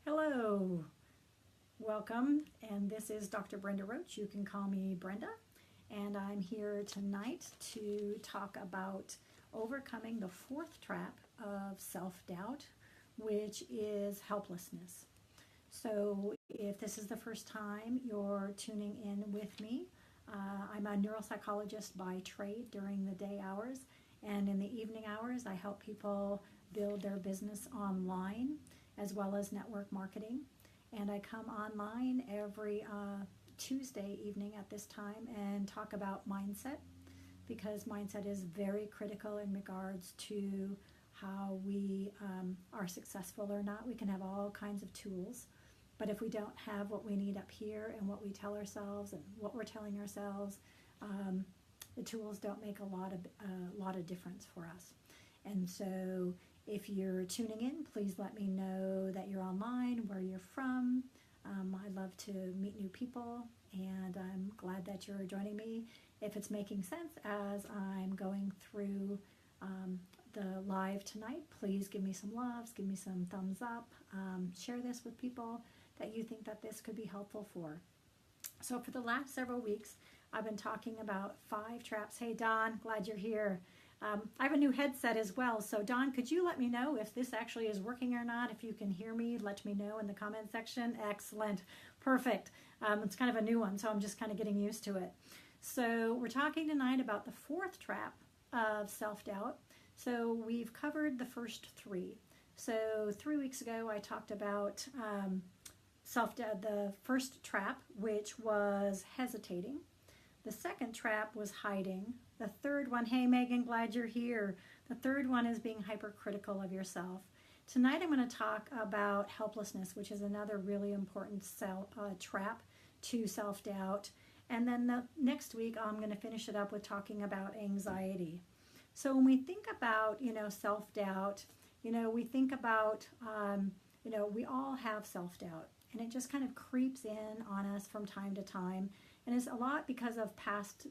Hello, welcome, and this is Dr. Brenda Roach. You can call me Brenda, and I'm here tonight to talk about overcoming the fourth trap of self-doubt, which is helplessness. So if this is the first time you're tuning in with me, I'm a neuropsychologist by trade during the day hours, and in the evening hours I help people build their business online as well as network marketing. And I come online every Tuesday evening at this time and talk about mindset, because mindset is very critical in regards to how we are successful or not. We can have all kinds of tools, but if we don't have what we need up here and what we tell ourselves and what we're telling ourselves, the tools don't make a lot of difference for us. And so if you're tuning in, please let me know that you're online, where you're from. I love to meet new people, and I'm glad that you're joining me. If it's making sense as I'm going through the live tonight, please give me some loves, give me some thumbs up, share this with people that you think that this could be helpful for. So for the last several weeks, I've been talking about 5 traps. Hey Don, glad you're here. I have a new headset as well, so Don, could you let me know if this actually is working or not? If you can hear me, let me know in the comment section. Excellent. Perfect. It's kind of a new one, so I'm just kind of getting used to it. So we're talking tonight about the 4th trap of self-doubt. So we've covered the first 3. So 3 weeks ago I talked about self-doubt, the first trap, which was hesitating. The second trap was hiding. The third one, hey Megan, glad you're here. The third one is being hypercritical of yourself. Tonight I'm going to talk about helplessness, which is another really important trap to self-doubt. And then the next week I'm going to finish it up with talking about anxiety. So when we think about, self-doubt, we think about, we all have self-doubt, and it just kind of creeps in on us from time to time. And it's a lot because of past,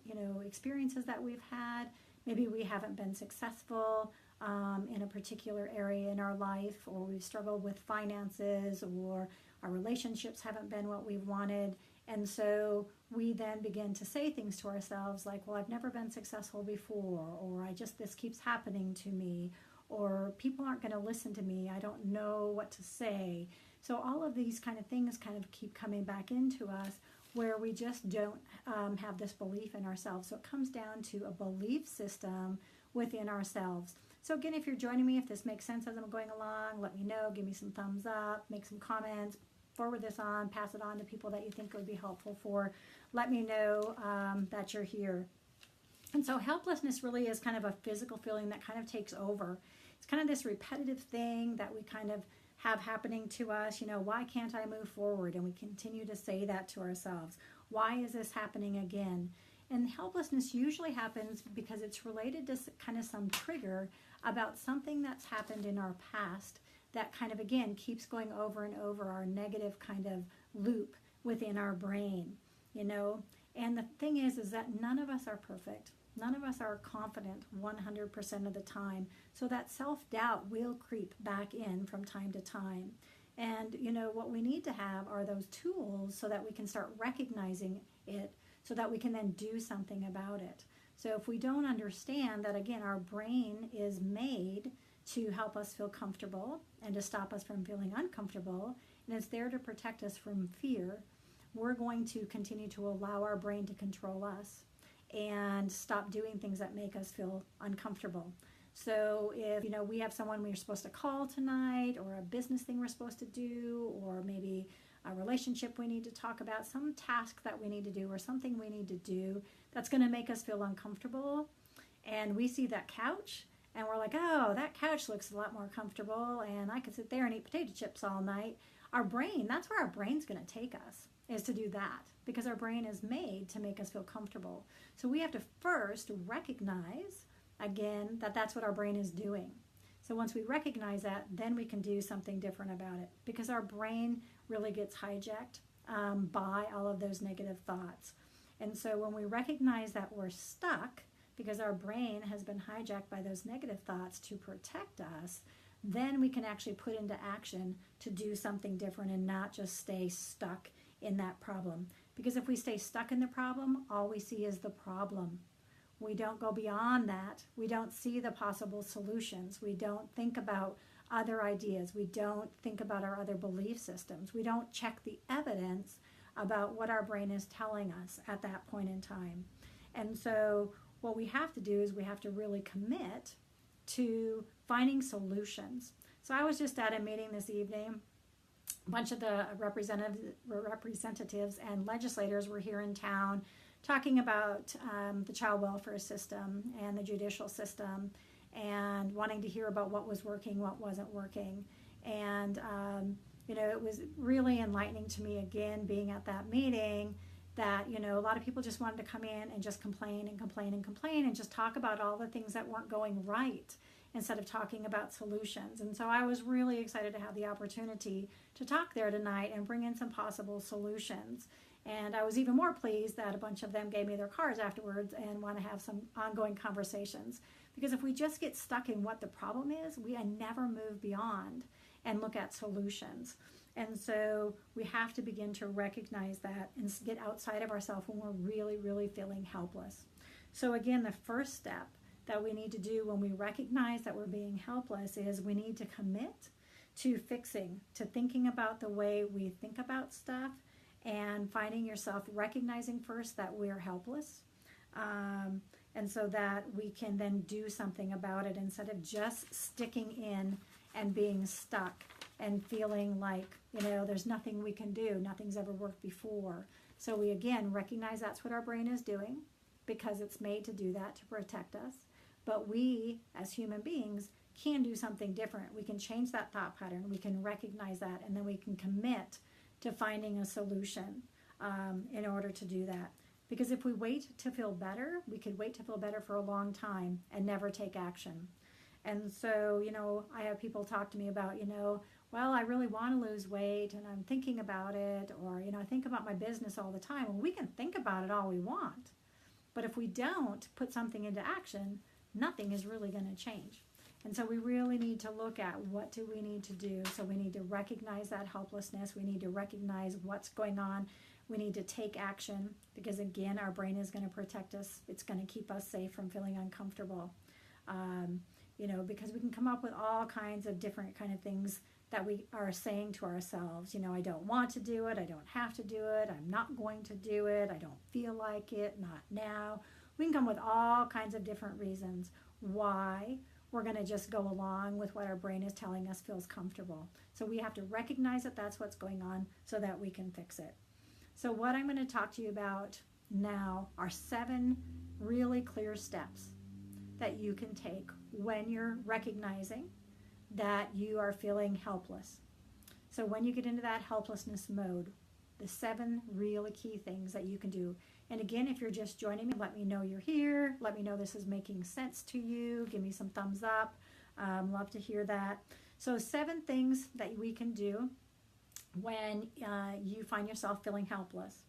experiences that we've had. Maybe we haven't been successful in a particular area in our life, or we've struggled with finances, or our relationships haven't been what we wanted. And so we then begin to say things to ourselves like, well, I've never been successful before, or this keeps happening to me, or people aren't going to listen to me. I don't know what to say. So all of these kind of things kind of keep coming back into us, where we just don't have this belief in ourselves. So it comes down to a belief system within ourselves. So again, if you're joining me, if this makes sense as I'm going along, let me know, give me some thumbs up, make some comments, forward this on, pass it on to people that you think would be helpful for. Let me know that you're here. And so helplessness really is kind of a physical feeling that kind of takes over. It's kind of this repetitive thing that we kind of have happening to us. Why can't I move forward? And we continue to say that to ourselves. Why is this happening again? And helplessness usually happens because it's related to kind of some trigger about something that's happened in our past that kind of, again, keeps going over and over, our negative kind of loop within our brain, And the thing is that none of us are perfect. None of us are confident 100% of the time. So that self-doubt will creep back in from time to time. And, what we need to have are those tools so that we can start recognizing it, so that we can then do something about it. So if we don't understand that, again, our brain is made to help us feel comfortable and to stop us from feeling uncomfortable, and it's there to protect us from fear, we're going to continue to allow our brain to control us and stop doing things that make us feel uncomfortable. So if, we have someone we're supposed to call tonight, or a business thing we're supposed to do, or maybe a relationship we need to talk about, some task that we need to do, or something we need to do that's going to make us feel uncomfortable, and we see that couch, and we're like, oh, that couch looks a lot more comfortable, and I could sit there and eat potato chips all night. That's where our brain's going to take us, is to do that, because our brain is made to make us feel comfortable. So we have to first recognize, again, that that's what our brain is doing. So once we recognize that, then we can do something different about it, because our brain really gets hijacked by all of those negative thoughts. And so when we recognize that we're stuck because our brain has been hijacked by those negative thoughts to protect us, then we can actually put into action to do something different and not just stay stuck in that problem. Because if we stay stuck in the problem, all we see is the problem. We don't go beyond that. We don't see the possible solutions. We don't think about other ideas. We don't think about our other belief systems. We don't check the evidence about what our brain is telling us at that point in time. And so what we have to do is we have to really commit to finding solutions. So I was just at a meeting this evening. A bunch of the representatives and legislators were here in town talking about the child welfare system and the judicial system, and wanting to hear about what was working, what wasn't working. And it was really enlightening to me, again, being at that meeting, that a lot of people just wanted to come in and just complain and complain and complain and just talk about all the things that weren't going right, instead of talking about solutions. And so I was really excited to have the opportunity to talk there tonight and bring in some possible solutions. And I was even more pleased that a bunch of them gave me their cards afterwards and want to have some ongoing conversations. Because if we just get stuck in what the problem is, we never move beyond and look at solutions. And so we have to begin to recognize that and get outside of ourselves when we're really, really feeling helpless. So again, the first step that we need to do when we recognize that we're being helpless is we need to commit to fixing, to thinking about the way we think about stuff, and finding yourself recognizing first that we're helpless, and so that we can then do something about it instead of just sticking in and being stuck and feeling like, there's nothing we can do, nothing's ever worked before. So we again recognize that's what our brain is doing, because it's made to do that, to protect us. But we, as human beings, can do something different. We can change that thought pattern. We can recognize that, and then we can commit to finding a solution in order to do that. Because if we wait to feel better, we could wait to feel better for a long time and never take action. And so, I have people talk to me about, well, I really want to lose weight and I'm thinking about it, or, I think about my business all the time. Well, we can think about it all we want. But if we don't put something into action, nothing is really going to change. And so we really need to look at what do we need to do. So we need to recognize that helplessness. We need to recognize what's going on. We need to take action, because again, our brain is going to protect us. It's going to keep us safe from feeling uncomfortable. Because we can come up with all kinds of different kind of things that we are saying to ourselves. I don't want to do it. I don't have to do it. I'm not going to do it. I don't feel like it. Not now. We can come with all kinds of different reasons why we're going to just go along with what our brain is telling us feels comfortable. So we have to recognize that that's what's going on so that we can fix it. So what I'm going to talk to you about now are 7 really clear steps that you can take when you're recognizing that you are feeling helpless. So when you get into that helplessness mode, the 7 really key things that you can do. And again, if you're just joining me, let me know you're here. Let me know this is making sense to you. Give me some thumbs up. Love to hear that. So 7 things that we can do when you find yourself feeling helpless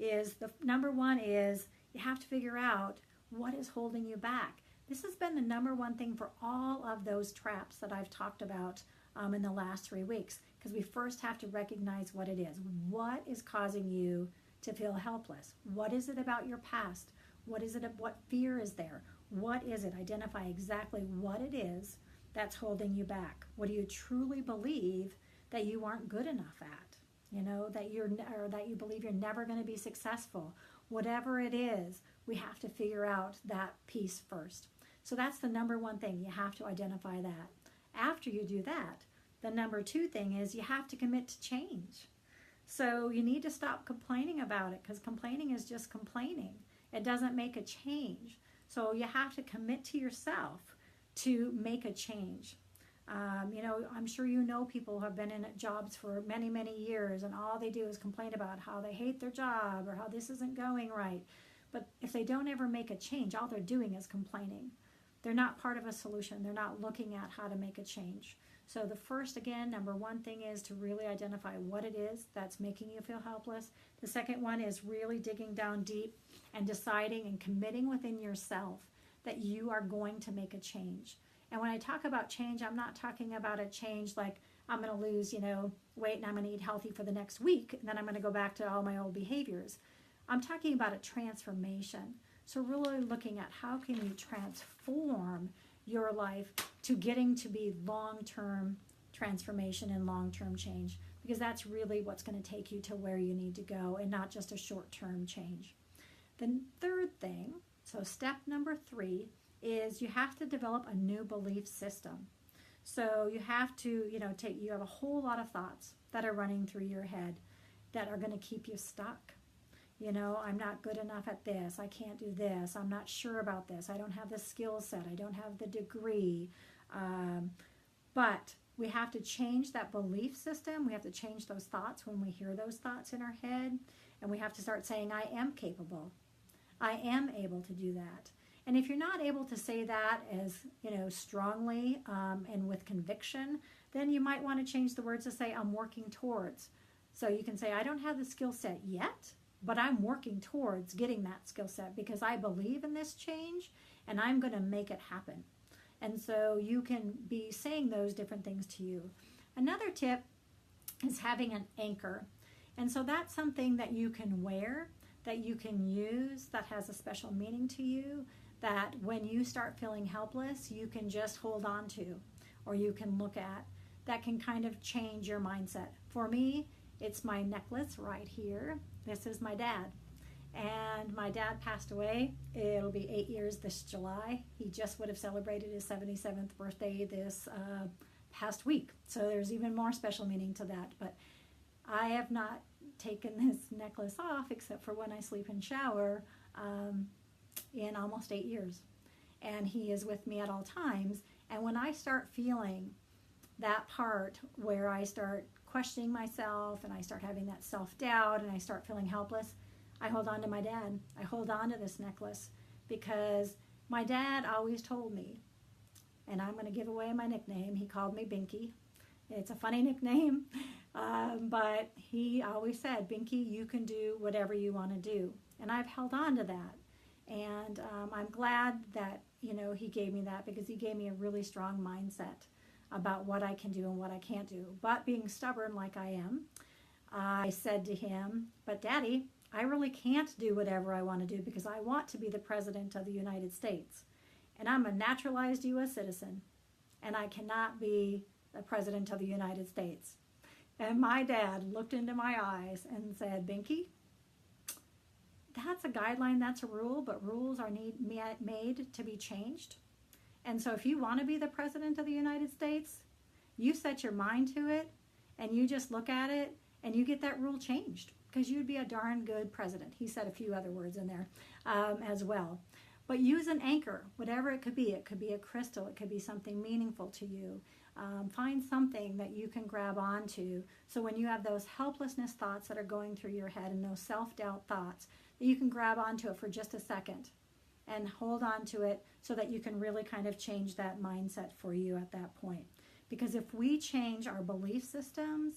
is the number 1 is you have to figure out what is holding you back. This has been the number 1 thing for all of those traps that I've talked about in the last 3 weeks, because we first have to recognize what it is. What is causing you to feel helpless? What is it about your past? What is it? What fear is there? What is it? Identify exactly what it is that's holding you back. What do you truly believe that you aren't good enough at? That you believe you're never going to be successful. Whatever it is, we have to figure out that piece first. So that's the number 1 thing. You have to identify that. After you do that, the number 2 thing is you have to commit to change. So you need to stop complaining about it, because complaining is just complaining. It doesn't make a change. So you have to commit to yourself to make a change. I'm sure people who have been in jobs for many, many years, and all they do is complain about how they hate their job or how this isn't going right. But if they don't ever make a change, all they're doing is complaining. They're not part of a solution. They're not looking at how to make a change. So the first, again, number 1 thing is to really identify what it is that's making you feel helpless. The second one is really digging down deep and deciding and committing within yourself that you are going to make a change. And when I talk about change, I'm not talking about a change like I'm going to lose, weight and I'm going to eat healthy for the next week, and then I'm going to go back to all my old behaviors. I'm talking about a transformation. So really looking at how can you transform your life to getting to be long-term transformation and long-term change, because that's really what's going to take you to where you need to go and not just a short-term change. The third thing, so step number 3, is you have to develop a new belief system. So you have to, you have a whole lot of thoughts that are running through your head that are going to keep you stuck. I'm not good enough at this. I can't do this. I'm not sure about this. I don't have the skill set. I don't have the degree. But we have to change that belief system. We have to change those thoughts when we hear those thoughts in our head. And we have to start saying, I am capable. I am able to do that. And if you're not able to say that as, strongly and with conviction, then you might want to change the words to say, I'm working towards. So you can say, I don't have the skill set yet, but I'm working towards getting that skill set because I believe in this change and I'm going to make it happen. And so you can be saying those different things to you. Another tip is having an anchor. And so that's something that you can wear, that you can use, that has a special meaning to you, that when you start feeling helpless, you can just hold on to, or you can look at, that can kind of change your mindset. For me, it's my necklace right here. This is my dad. And my dad passed away. It'll be 8 years this July. He just would have celebrated his 77th birthday this past week. So there's even more special meaning to that. But I have not taken this necklace off except for when I sleep and shower in almost 8 years. And he is with me at all times. And when I start feeling that part where I start questioning myself and I start having that self-doubt and I start feeling helpless, I hold on to my dad. I hold on to this necklace because my dad always told me, and I'm going to give away my nickname, he called me Binky. It's a funny nickname, but he always said, Binky, you can do whatever you want to do. And I've held on to that. And I'm glad that, he gave me that because he gave me a really strong mindset about what I can do and what I can't do. But being stubborn like I am, I said to him, but Daddy, I really can't do whatever I want to do because I want to be the President of the United States. And I'm a naturalized U.S. citizen. And I cannot be the President of the United States. And my dad looked into my eyes and said, Binky, that's a guideline, that's a rule, but rules are made to be changed. And so if you want to be the President of the United States, you set your mind to it and you just look at it and you get that rule changed because you'd be a darn good president. He said a few other words in there as well. But use an anchor, whatever it could be. It could be a crystal. It could be something meaningful to you. Find something that you can grab onto. So when you have those helplessness thoughts that are going through your head and those self-doubt thoughts, that you can grab onto it for just a second and hold on to it so that you can really kind of change that mindset for you at that point. Because if we change our belief systems,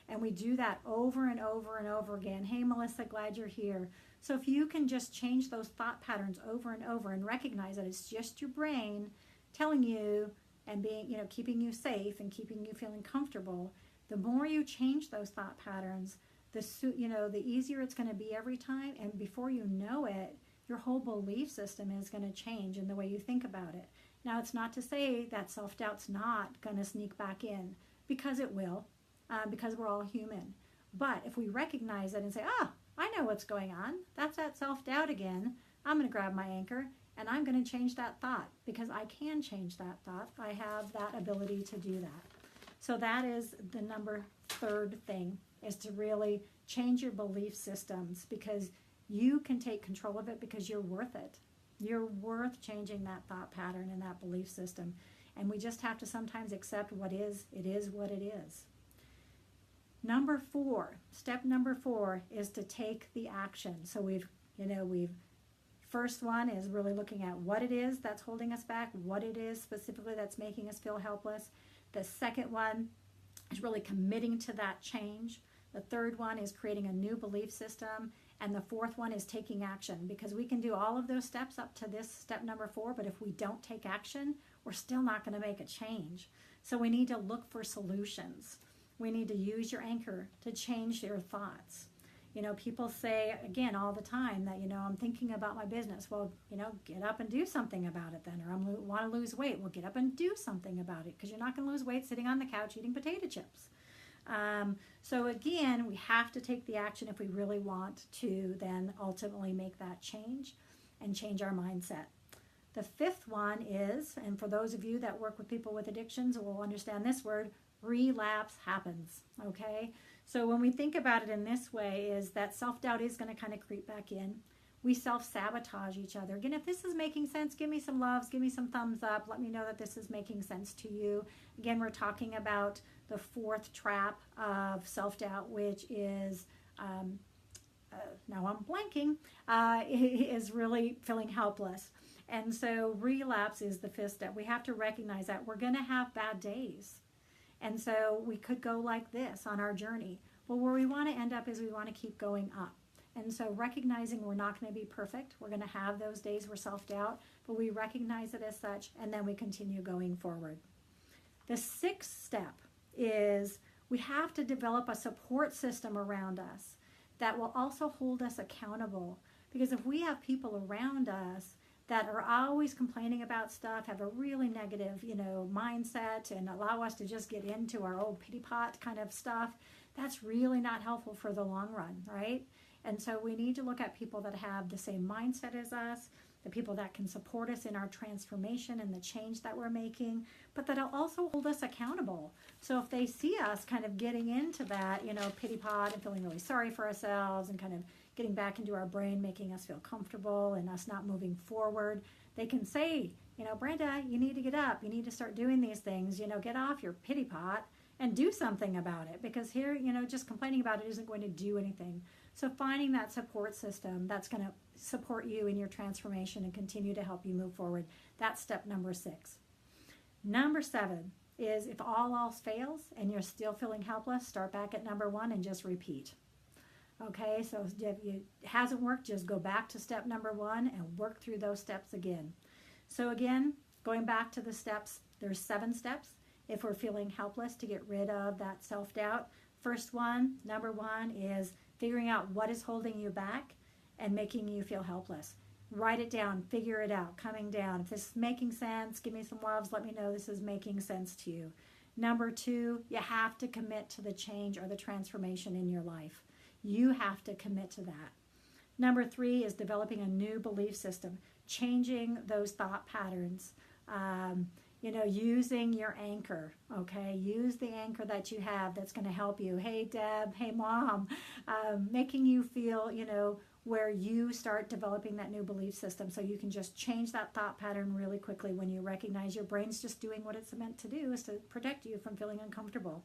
and we do that over and over and over again, hey Melissa, glad you're here. So if you can just change those thought patterns over and over and recognize that it's just your brain telling you and being, keeping you safe and keeping you feeling comfortable, the more you change those thought patterns, the easier it's going to be every time. And before you know it, your whole belief system is going to change in the way you think about it. Now, it's not to say that self-doubt's not going to sneak back in, because it will, because we're all human. But if we recognize it and say, I know what's going on. That's that self-doubt again. I'm going to grab my anchor and I'm going to change that thought because I can change that thought. I have that ability to do that. So that is the third thing, is to really change your belief systems because you can take control of it because you're worth it. You're worth changing that thought pattern and that belief system. And we just have to sometimes accept what is. It is what it is. Step number 4 is to take the action. So first one is really looking at what it is that's holding us back, what it is specifically that's making us feel helpless. The second one is really committing to that change. The third one is creating a new belief system. And the fourth one is taking action, because we can do all of those steps up to this step number 4, but if we don't take action, we're still not going to make a change. So we need to look for solutions. We need to use your anchor to change your thoughts. You know, people say, again, all the time that, you know, I'm thinking about my business. Well, you know, get up and do something about it then. Or I want to lose weight. Well, get up and do something about it, because you're not going to lose weight sitting on the couch eating potato chips. So again, we have to take the action if we really want to then ultimately make that change and change our mindset. The fifth one is, and for those of you that work with people with addictions will understand this word, relapse happens, okay? So when we think about it in this way, is that self-doubt is going to kind of creep back in. We self-sabotage each other. Again, if this is making sense, give me some loves, give me some thumbs up, let me know that this is making sense to you. Again, we're talking about the fourth trap of self-doubt, which is, now I'm blanking, is really feeling helpless. And so relapse is the fifth step. We have to recognize that we're going to have bad days. And so we could go like this on our journey. Well, where we want to end up is we want to keep going up. And so recognizing we're not going to be perfect, we're going to have those days where self-doubt, but we recognize it as such, and then we continue going forward. The sixth step is we have to develop a support system around us that will also hold us accountable. Because if we have people around us that are always complaining about stuff, have a really negative, you know, mindset, and allow us to just get into our old pity pot kind of stuff, that's really not helpful for the long run, right? And so we need to look at people that have the same mindset as us, the people that can support us in our transformation and the change that we're making, but that'll also hold us accountable. So if they see us kind of getting into that, you know, pity pot and feeling really sorry for ourselves and kind of getting back into our brain, making us feel comfortable and us not moving forward, they can say, you know, Brenda, you need to get up. You need to start doing these things. You know, get off your pity pot and do something about it, because here, you know, just complaining about it isn't going to do anything. So finding that support system that's going to support you in your transformation and continue to help you move forward, that's step number 6. Number 7 is, if all else fails and you're still feeling helpless, start back at number 1 and just repeat. Okay, so if it hasn't worked, just go back to step number 1 and work through those steps again. So again, going back to the steps, there's 7 steps if we're feeling helpless to get rid of that self-doubt. First one, number 1, is figuring out what is holding you back and making you feel helpless. Write it down, figure it out, coming down. If this is making sense, give me some loves, let me know this is making sense to you. Number 2, you have to commit to the change or the transformation in your life. You have to commit to that. Number 3 is developing a new belief system, changing those thought patterns. You know, using your anchor, okay? Use the anchor that you have that's going to help you. Hey, Deb, hey, Mom, making you feel, you know, where you start developing that new belief system so you can just change that thought pattern really quickly when you recognize your brain's just doing what it's meant to do, is to protect you from feeling uncomfortable.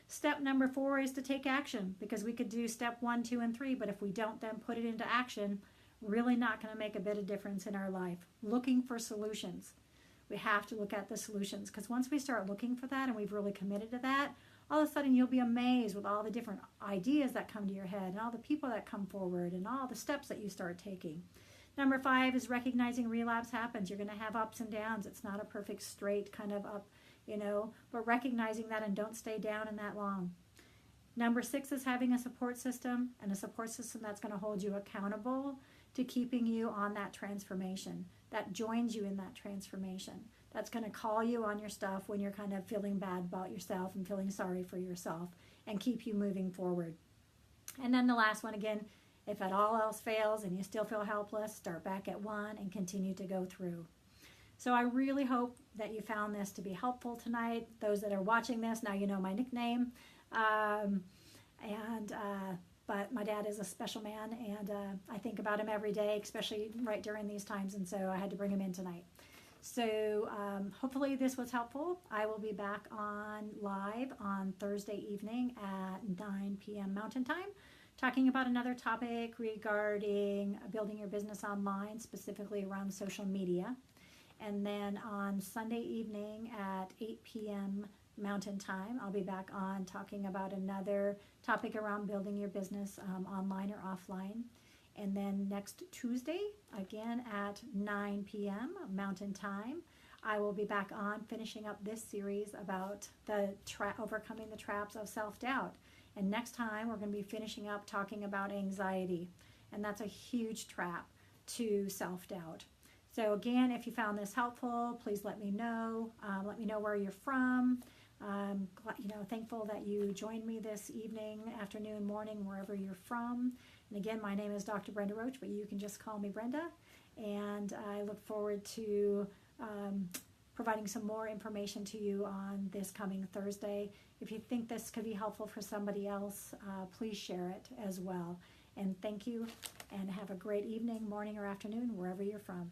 Step number 4 is to take action, because we could do step 1, 2, and 3, but if we don't then put it into action, really not going to make a bit of difference in our life. Looking for solutions. We have to look at the solutions, because once we start looking for that and we've really committed to that, all of a sudden you'll be amazed with all the different ideas that come to your head and all the people that come forward and all the steps that you start taking. Number 5 is recognizing relapse happens. You're going to have ups and downs. It's not a perfect straight kind of up, you know, but recognizing that and don't stay down in that long. Number 6 is having a support system, and a support system that's going to hold you accountable to keeping you on that transformation, that joins you in that transformation, that's going to call you on your stuff when you're kind of feeling bad about yourself and feeling sorry for yourself, and keep you moving forward. And then the last one, again, if at all else fails and you still feel helpless, start back at 1 and continue to go through. So I really hope that you found this to be helpful tonight. Those that are watching this, now you know my nickname. But my dad is a special man, and I think about him every day, especially right during these times, and so I had to bring him in tonight. So hopefully this was helpful. I will be back on live on Thursday evening at 9 p.m. Mountain Time, talking about another topic regarding building your business online, specifically around social media. And then on Sunday evening at 8 p.m. Mountain Time, I'll be back on talking about another topic around building your business online or offline. And then next Tuesday, again at 9 p.m. Mountain Time, I will be back on finishing up this series about overcoming the traps of self-doubt. And next time we're going to be finishing up talking about anxiety. And that's a huge trap to self-doubt. So again, if you found this helpful, please let me know. Let me know where you're from. I'm thankful that you joined me this evening, afternoon, morning, wherever you're from. And again, my name is Dr. Brenda Roach, but you can just call me Brenda. And I look forward to providing some more information to you on this coming Thursday. If you think this could be helpful for somebody else, please share it as well. And thank you, and have a great evening, morning, or afternoon, wherever you're from.